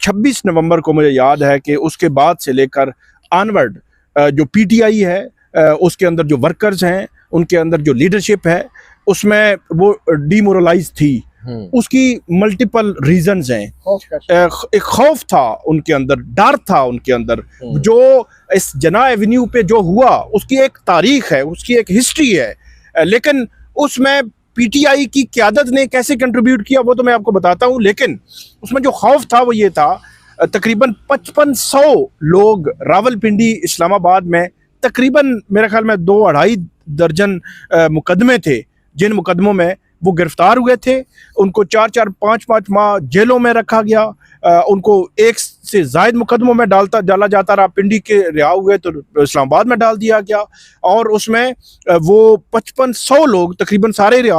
26 नवंबर को मुझे याद है कि उसके बाद से लेकर ऑनवर्ड जो पीटीआई है, उसके अंदर जो वर्कर्स हैं, उनके अंदर जो लीडरशिप है, उसमें वो डीमोरलाइज थी। उसकी मल्टीपल रीजंस हैं। एक खौफ था उनके अंदर, डर था उनके अंदर। जो इस जना एवेन्यू पे जो हुआ उसकी एक तारीख है, उसकी एक हिस्ट्री है, लेकिन उसमें पीटीआई की क़यादत ने कैसे कंट्रीब्यूट किया वो तो मैं आपको बताता हूँ। लेकिन उसमें जो खौफ था वो ये था, तकरीबन 5500 लोग रावलपिंडी इस्लामाबाद में, तकरीबन मेरे ख्याल में 2-2.5 दर्जन मुकदमे थे, जिन मुकदमों में वो गिरफ्तार हुए थे। उनको 4-4, 5-5 माह जेलों में रखा गया। उनको एक से ज़ायद मुकदमों में डाला जाता रहा। पिंडी के रिहा हुए तो इस्लामाबाद में डाल दिया गया, और उसमें वो 5500 लोग तकरीबन सारे रिहा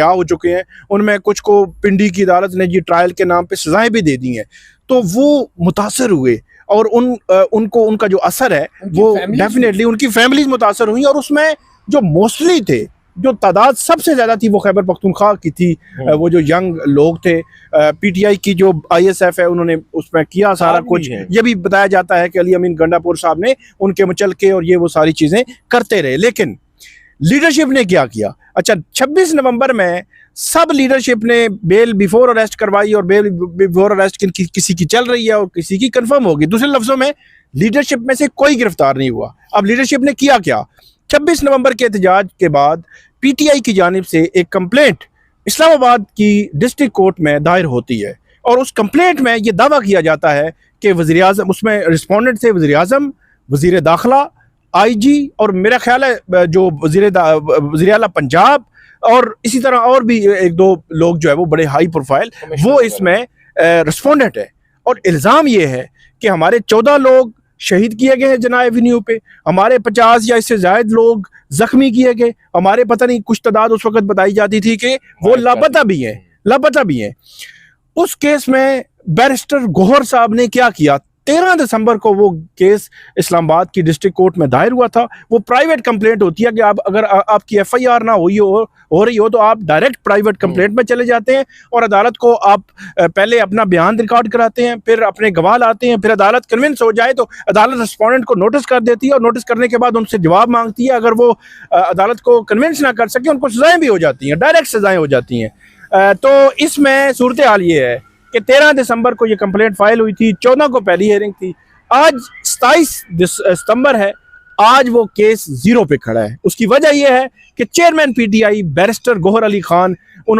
हो चुके हैं। उनमें कुछ को पिंडी की अदालत ने जी ट्रायल के नाम पे सज़ाएं भी दे दी हैं। तो वो मुतासर हुए, और उनको उनका जो असर है वो डेफिनेटली उनकी फैमिलीज मुतासर हुई। और उसमें जो मोस्टली थे, जो तादाद सबसे ज़्यादा थी वो खैबर पख्तूनख्वा की थी। वो जो यंग लोग थे, पीटीआई की जो आईएसएफ है उन्होंने उसमें किया सारा कुछ। ये भी बताया जाता है कि अली अमीन गंडापुर साहब ने उनके मचल के और ये वो सारी चीज़ें करते रहे। लेकिन लीडरशिप ने क्या किया? अच्छा, 26 नवंबर में सब लीडरशिप ने बेल बिफोर अरेस्ट करवाई, और बेल बिफोर अरेस्ट किसी की चल रही है और किसी की कंफर्म होगी। दूसरे लफ्जों में लीडरशिप में से कोई गिरफ्तार नहीं हुआ। अब लीडरशिप ने किया क्या? 26 नवंबर के एहतजाज के बाद पीटीआई की जानिब से एक कंप्लेंट इस्लामाबाद की डिस्ट्रिक्ट कोर्ट में दायर होती है, और उस कंप्लेंट में ये दावा किया जाता है कि वज़ीर आज़म, उसमें रिस्पोंडेंट थे वज़ीर आज़म, वज़ीर दाखिला, आईजी, और मेरा ख्याल है जो वज़ीर आला पंजाब, और इसी तरह और भी 1-2 लोग जो है वो बड़े हाई प्रोफाइल, वो इसमें रिस्पोंडेंट है। और इल्ज़ाम ये है कि हमारे 14 लोग शहीद किए गए हैं जना एवेन्यू पे, हमारे 50 या इससे ज़ायद लोग जख्मी किए गए, हमारे पता नहीं कुछ तादाद उस वक्त बताई जाती थी कि वो लापता भी हैं। उस केस में बैरिस्टर गौहर साहब ने क्या किया? 13 दिसंबर को वो केस इस्लामाबाद की डिस्ट्रिक्ट कोर्ट में दायर हुआ था। वो प्राइवेट कंप्लेंट होती है कि आप अगर आपकी एफआईआर ना हो रही हो तो आप डायरेक्ट प्राइवेट कंप्लेंट में चले जाते हैं, और अदालत को आप पहले अपना बयान रिकॉर्ड कराते हैं, फिर अपने गवाह लाते हैं, फिर अदालत कन्विंस हो जाए तो अदालत रिस्पोंडेंट को नोटिस कर देती है, और नोटिस करने के बाद उनसे जवाब मांगती है। अगर वो अदालत को कन्विंस ना कर सके, उनको सजाएं भी हो जाती हैं, डायरेक्ट सजाएं हो जाती हैं। तो इसमें सूरत हाल ये है कि 13 दिसंबर को ये कंप्लेंट फाइल हुई थी, 14 को पहली हियरिंग थी, आज 27 सितंबर है, आज वो केस 0 पे खड़ा है। उसकी वजह यह है कि chairman PTI barrister Gohar Ali Khan, उन्होंने